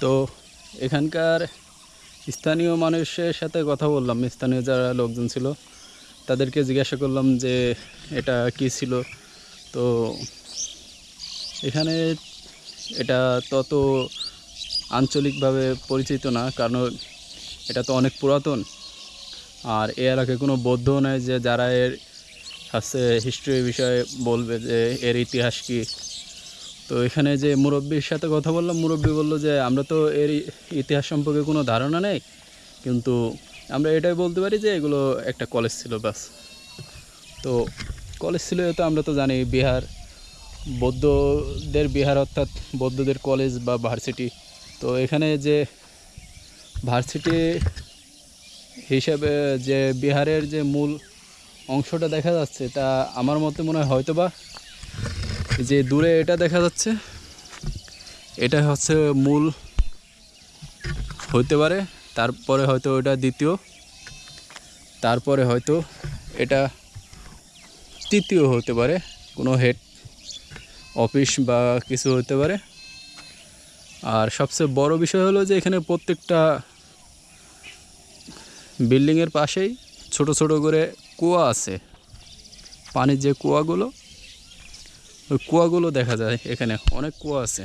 তো এখানকার স্থানীয় মানুষের সাথে কথা বললাম, স্থানীয় যারা লোকজন ছিল তাদেরকে জিজ্ঞাসা করলাম যে এটা কি ছিল। তো এখানে এটা তত আঞ্চলিকভাবে পরিচিত না, কারণ এটা তো অনেক পুরাতন। আর এ এলাকায় কোনো বৌদ্ধও নেই যে যারা এর কাছে হিস্ট্রি বিষয়ে বলবে যে এর ইতিহাস কী। তো এখানে যে মুরব্বির সাথে কথা বললাম, মুরব্বি বলল যে আমরা তো এর ইতিহাস সম্পর্কে কোনো ধারণা নেই, কিন্তু আমরা এটাই বলতে পারি যে এগুলো একটা কলেজ ছিল বাস। তো কলেজ ছিল, তো আমরা তো জানি বিহার বৌদ্ধদের বিহার, অর্থাৎ বৌদ্ধদের কলেজ বা ভার্সিটি। তো এখানে যে ভার্সিটি হিসেবে যে বিহারের যে মূল অংশটা দেখা যাচ্ছে, তা আমার মতে মনে হয় হয়তো বা যে দূরে এটা দেখা যাচ্ছে এটা হচ্ছে মূল হইতে পারে। তারপরে হয়তো এটা দ্বিতীয়, তারপরে হয়তো এটা তৃতীয় হতে পারে, কোনো হেড অফিস বা কিছু হতে পারে। আর সবচেয়ে বড় বিষয় হলো যে এখানে প্রত্যেকটা বিল্ডিংয়ের পাশেই ছোট ছোট করে কুয়া আছে। পানির যে কুয়াগুলো, ওই কুয়াগুলো দেখা যায়, এখানে অনেক কুয়া আছে।